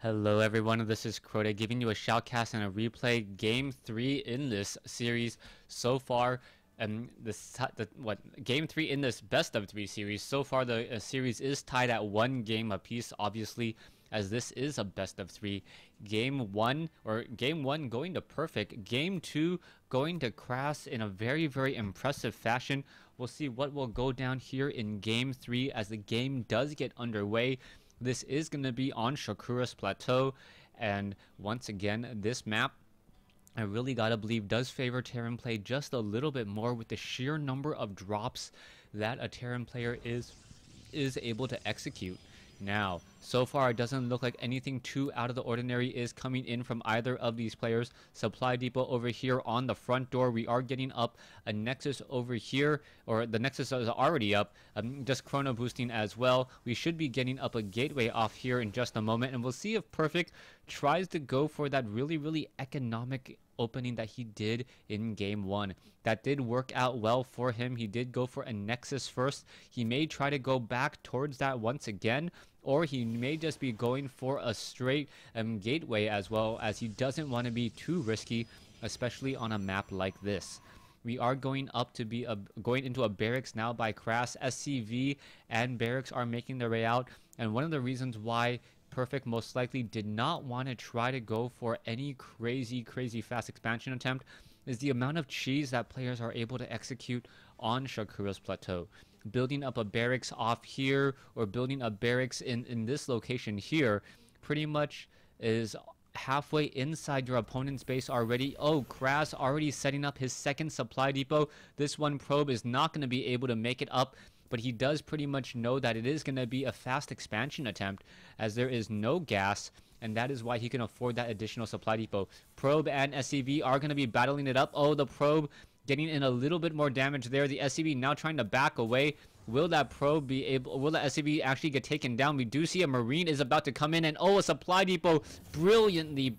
Hello everyone, this is Crota giving you a shoutcast and a replay game 3 in this series so far. Game 3 in this best of 3 series. So far the series is tied at 1 game apiece, obviously, as this is a best of 3. Game 1 going to perfect, game 2 going to Krass in a very impressive fashion. We'll see what will go down here in game 3 as the game does get underway. This is going to be on Shakura's Plateau, and once again, this map, I really gotta believe, does favor Terran play just a little bit more with the sheer number of drops that a Terran player is able to execute. Now, so far it doesn't look like anything too out of the ordinary is coming in from either of these players. Supply depot over here on the front door. We are getting up a Nexus over here, or the Nexus is already up, just chrono boosting as well. We should be getting up a gateway off here in just a moment, and we'll see if Perfect tries to go for that really economic opening that he did in game 1. That did work out well for him. He did go for a Nexus first. He may try to go back towards that once again, or he may just be going for a straight gateway as well, as he doesn't want to be too risky, especially on a map like this. We are going up to be going into a barracks now by Krass. SCV and barracks are making their way out, and one of the reasons why Perfect most likely did not want to try to go for any crazy fast expansion attempt is the amount of cheese that players are able to execute on Shakura's Plateau. Building up a barracks off here, or building a barracks in this location here, pretty much is halfway inside your opponent's base already. Oh, Krass already setting up his second supply depot. This one probe is not going to be able to make it up, but he does pretty much know that it is going to be a fast expansion attempt, as there is no gas, and that is why he can afford that additional supply depot. Probe and SCV are going to be battling it up. Oh, the probe getting in a little bit more damage there. The SCV now trying to back away. Will that probe be able, will the SCV actually get taken down? We do see a Marine is about to come in, and oh, a supply depot brilliantly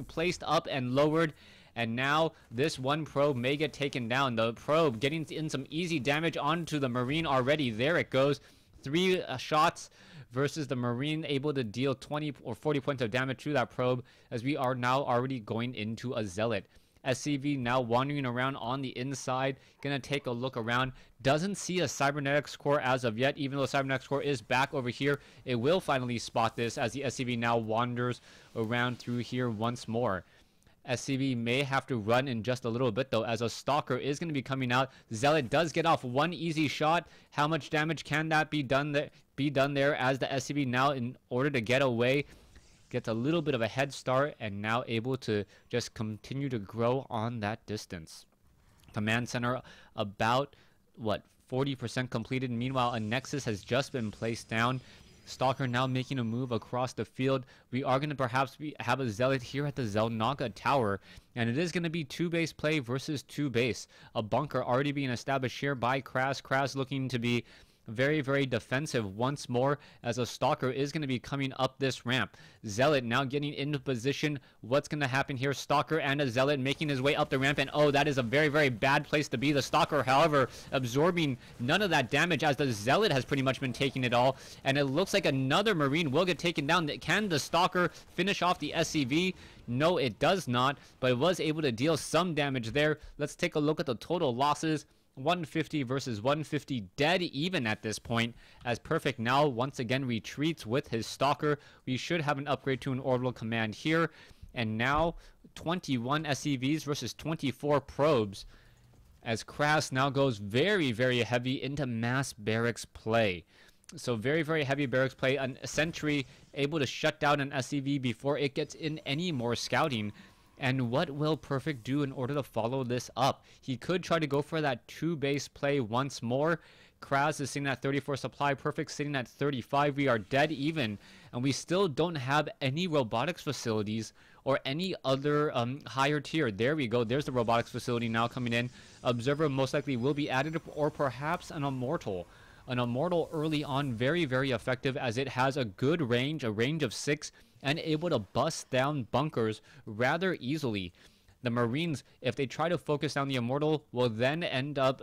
placed up and lowered. And now this one probe may get taken down. The probe getting in some easy damage onto the Marine already. There it goes. 3 shots versus the Marine, able to deal 20 or 40 points of damage to that probe, as we are now already going into a Zealot. SCV now wandering around on the inside, gonna take a look around. Doesn't see a cybernetics core as of yet, even though cybernetics core is back over here. It will finally spot this as the SCV now wanders around through here once more. SCV may have to run in just a little bit though, as a Stalker is going to be coming out. Zealot does get off one easy shot. How much damage can that be done there, as the SCV now, in order to get away, gets a little bit of a head start and now able to just continue to grow on that distance. Command center about, what, 40% completed. Meanwhile, a Nexus has just been placed down. Stalker now making a move across the field. We are going to perhaps have a Zealot here at the Zelnaga Tower, and it is going to be 2 base play versus 2 base. A bunker already being established here by Krass. Krass looking to be very defensive once more, as a Stalker is going to be coming up this ramp. Zealot now getting into position. What's going to happen here? Stalker and a Zealot making his way up the ramp, and oh, that is a very bad place to be. The Stalker, however, absorbing none of that damage, as the Zealot has pretty much been taking it all, and it looks like another Marine will get taken down. Can the Stalker finish off the SCV? No, it does not, but it was able to deal some damage there. Let's take a look at the total losses. 150 versus 150, dead even at this point, as Perfect now once again retreats with his Stalker. We should have an upgrade to an orbital command here, and now 21 SCVs versus 24 probes, as Krass now goes very heavy into mass barracks play. So very heavy barracks play. A Sentry able to shut down an SCV before it gets in any more scouting. And what will Perfect do in order to follow this up? He could try to go for that 2 base play once more. Krass is sitting at 34 supply, Perfect sitting at 35. We are dead even, and we still don't have any robotics facilities or any other higher tier. There we go. There's the robotics facility now coming in. Observer most likely will be added, or perhaps an Immortal. An Immortal early on, very effective, as it has a good range, a range of 6, and able to bust down bunkers rather easily. The Marines, if they try to focus down the Immortal, will then end up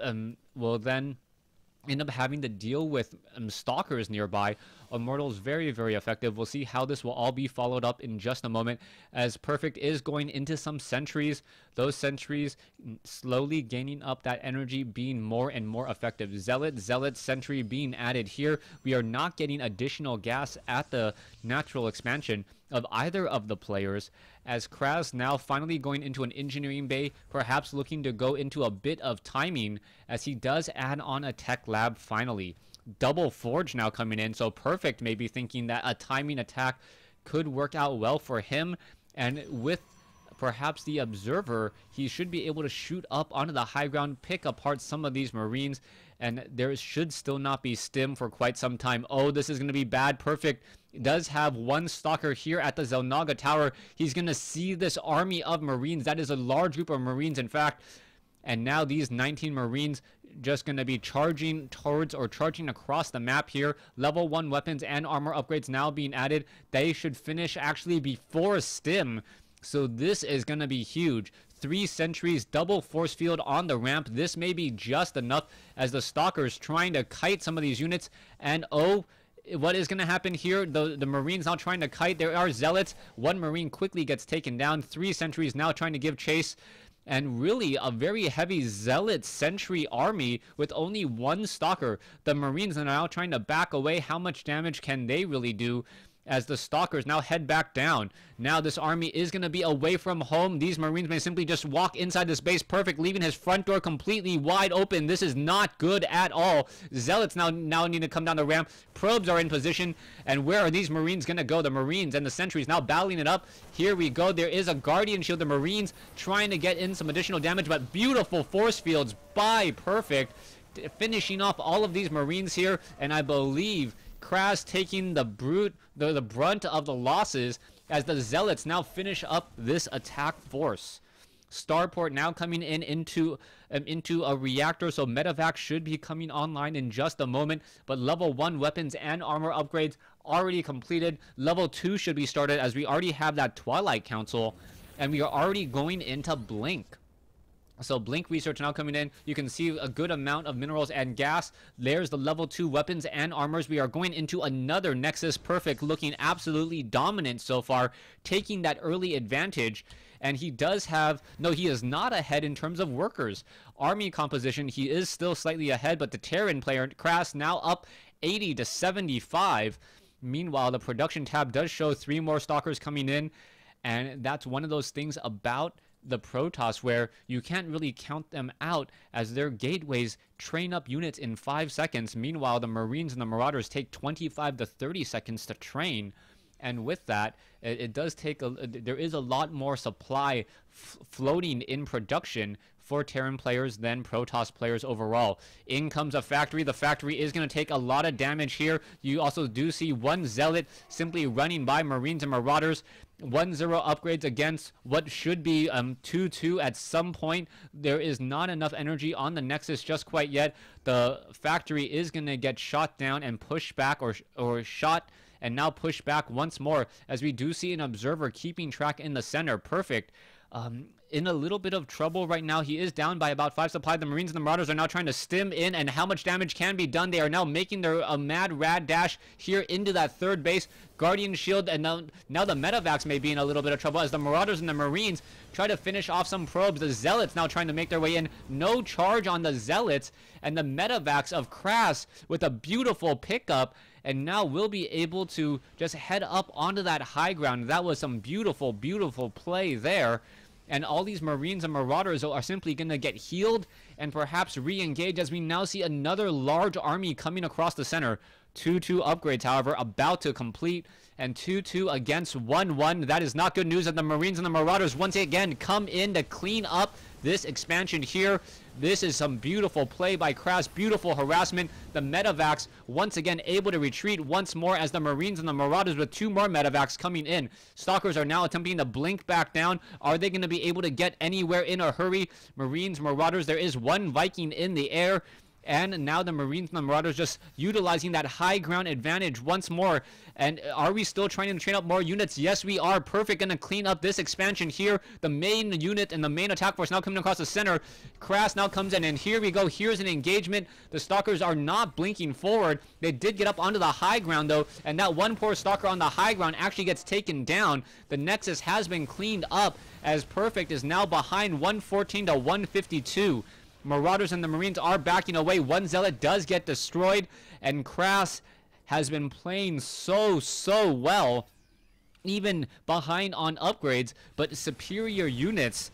having to deal with Stalkers nearby, Immortals very, very effective. We'll see how this will all be followed up in just a moment, as Perfect is going into some sentries. Those sentries slowly gaining up that energy, being more and more effective. Zealot, Sentry being added here. We are not getting additional gas at the natural expansion of either of the players, as Krass now finally going into an engineering bay, perhaps looking to go into a bit of timing, as he does add on a tech lab finally. Double Forge now coming in, so Perfect may be thinking that a timing attack could work out well for him, and with perhaps the Observer, he should be able to shoot up onto the high ground, pick apart some of these Marines, and there should still not be stim for quite some time. Oh, this is going to be bad. Perfect does have one Stalker here at the Zelnaga Tower. He's going to see this army of Marines. That is a large group of Marines, in fact. And now these 19 Marines just going to be charging towards or charging across the map here. Level 1 weapons and armor upgrades now being added. They should finish actually before stim. So this is going to be huge. 3 sentries, double force field on the ramp. This may be just enough, as the Stalkers trying to kite some of these units. And oh, what is going to happen here? The Marines now trying to kite. There are Zealots. 1 Marine quickly gets taken down. 3 sentries now trying to give chase. And really a very heavy Zealot sentry army with only 1 Stalker. The Marines are now trying to back away. How much damage can they really do, as the Stalkers now head back down? Now this army is going to be away from home. These Marines may simply just walk inside this base. Perfect, leaving his front door completely wide open. This is not good at all. Zealots now need to come down the ramp. Probes are in position. And where are these Marines going to go? The Marines and the sentries now battling it up. Here we go. There is a Guardian Shield. The Marines trying to get in some additional damage, but beautiful force fields by Perfect, finishing off all of these Marines here. And I believe Krass taking the brunt of the losses, as the Zealots now finish up this attack force. Starport now coming into a reactor, so medevac should be coming online in just a moment. But level 1 weapons and armor upgrades already completed. Level 2 should be started, as we already have that Twilight Council, and we are already going into Blink. So Blink research now coming in. You can see a good amount of minerals and gas. There's the level 2 weapons and armors. We are going into another Nexus. Perfect, looking absolutely dominant so far, taking that early advantage. And he does have, no, he is not ahead in terms of workers. Army composition, he is still slightly ahead, but the Terran player, Krass, now up 80 to 75. Meanwhile, the production tab does show 3 more Stalkers coming in. And that's one of those things about the Protoss, where you can't really count them out, as their gateways train up units in 5 seconds. Meanwhile, the Marines and the Marauders take 25 to 30 seconds to train. And with that, it does take there is a lot more supply floating in production for Terran players than Protoss players overall. In comes a factory. The factory is going to take a lot of damage here. You also do see 1 Zealot simply running by Marines and Marauders. 1-0 upgrades against what should be 2-2 at some point. There is not enough energy on the Nexus just quite yet. The factory is going to get shot down and pushed back, or shot and now pushed back once more, as we do see an Observer keeping track in the center. Perfect. In a little bit of trouble right now. He is down by about 5 supply. The Marines and the Marauders are now trying to stim in, and how much damage can be done? They are now making their mad rad dash here into that 3rd base. Guardian Shield, and now the medevacs may be in a little bit of trouble, as the Marauders and the Marines try to finish off some probes. The Zealots now trying to make their way in. No charge on the Zealots, and the medevacs of Krass with a beautiful pickup, and now we'll be able to just head up onto that high ground. That was some beautiful, beautiful play there. And all these Marines and Marauders are simply going to get healed and perhaps re-engage, as we now see another large army coming across the center. 2-2 upgrades, however, about to complete, and 2-2 against 1-1. That is not good news, and the Marines and the Marauders once again come in to clean up this expansion here. This is some beautiful play by Krass, beautiful harassment. The medevacs once again able to retreat once more, as the Marines and the Marauders with 2 more medevacs coming in. Stalkers are now attempting to blink back down. Are they going to be able to get anywhere in a hurry? Marines, Marauders, there is 1 Viking in the air. And now the Marines and the Marauders just utilizing that high ground advantage once more. And are we still trying to train up more units? Yes, we are. Perfect. Going to clean up this expansion here. The main unit and the main attack force now coming across the center. Krass now comes in, and here we go. Here's an engagement. The Stalkers are not blinking forward. They did get up onto the high ground, though, and that one poor Stalker on the high ground actually gets taken down. The Nexus has been cleaned up, as Perfect is now behind 114 to 152. Marauders and the Marines are backing away. One Zealot does get destroyed, and Krass has been playing so well, even behind on upgrades, but superior units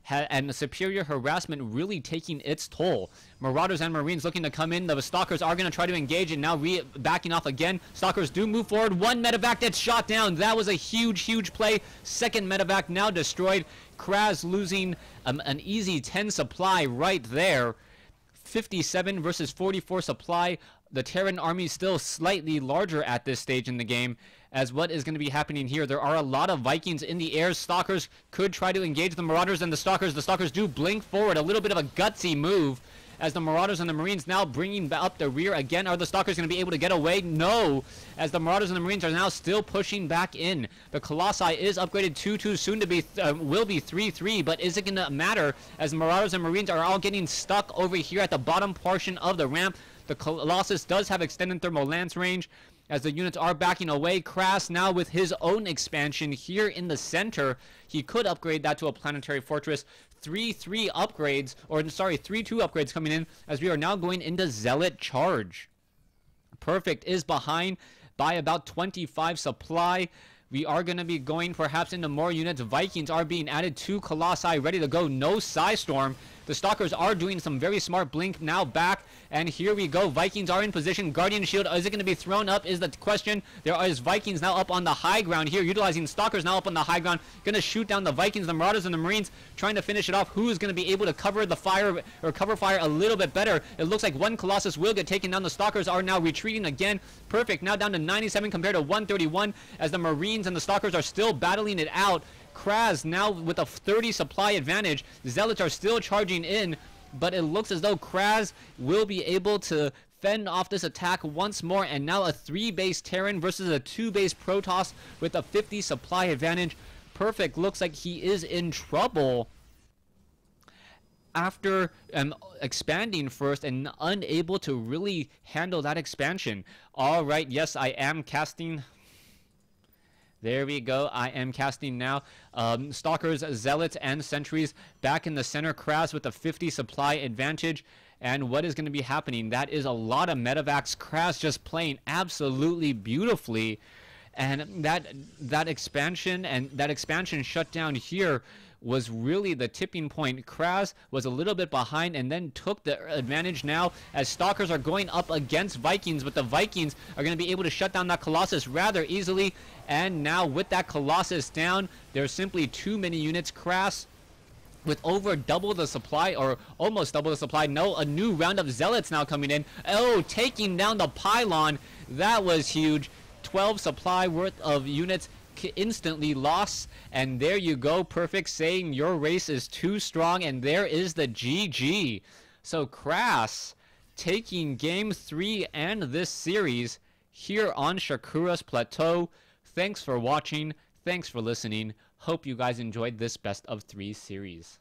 and superior harassment really taking its toll. Marauders and Marines looking to come in. The Stalkers are going to try to engage, and now backing off again. Stalkers do move forward. One medevac gets shot down. That was a huge play. Second medevac now destroyed. Krass losing an easy 10 supply right there. 57 versus 44 supply. The Terran army still slightly larger at this stage in the game. As what is going to be happening here, there are a lot of Vikings in the air. Stalkers could try to engage the Marauders and the Stalkers. The Stalkers do blink forward, a little bit of a gutsy move, as the Marauders and the Marines now bringing up the rear. Again, are the Stalkers going to be able to get away? No, as the Marauders and the Marines are now still pushing back in. The Colossi is upgraded 2-2, soon to be, will be 3-3, but is it going to matter, as the Marauders and Marines are all getting stuck over here at the bottom portion of the ramp. The Colossus does have extended thermal lance range, as the units are backing away. Krass now with his own expansion here in the center. He could upgrade that to a planetary fortress. 3-3 upgrades, or sorry, 3-2 upgrades coming in, as we are now going into Zealot charge. Perfect is behind by about 25 supply. We are going to be going perhaps into more units. Vikings are being added to Colossi, ready to go. No Psystorm. The Stalkers are doing some very smart blink now back. And here we go. Vikings are in position. Guardian Shield, is it going to be thrown up is the question. There is Vikings now up on the high ground here, utilizing Stalkers now up on the high ground. Going to shoot down the Vikings, the Marauders, and the Marines, trying to finish it off. Who is going to be able to cover the fire, or cover fire a little bit better? It looks like one Colossus will get taken down. The Stalkers are now retreating again. Perfect. Now down to 97 compared to 131, as the Marines and the Stalkers are still battling it out. Krass now with a 30 supply advantage. Zealots are still charging in, but it looks as though Krass will be able to fend off this attack once more. And now a 3-base Terran versus a 2-base Protoss with a 50 supply advantage. Perfect looks like he is in trouble after expanding first and unable to really handle that expansion. All right, yes, I am casting. There we go. I am casting now. Stalkers, Zealots, and Sentries back in the center. Krass with a 50 supply advantage. And what is going to be happening? That is a lot of medevacs. Krass just playing absolutely beautifully. And that expansion shutdown here was really the tipping point. Krass was a little bit behind and then took the advantage now, as Stalkers are going up against Vikings, but the Vikings are going to be able to shut down that Colossus rather easily. And now with that Colossus down, there's simply too many units. Krass with over double the supply, or almost double the supply. No, a new round of Zealots now coming in. Oh, taking down the pylon. That was huge. 12 supply worth of units instantly lost. And there you go. Perfect saying your race is too strong, and there is the GG. So Krass taking game 3 and this series here on Shakura's Plateau. Thanks for watching. Thanks for listening. Hope you guys enjoyed this best of 3 series.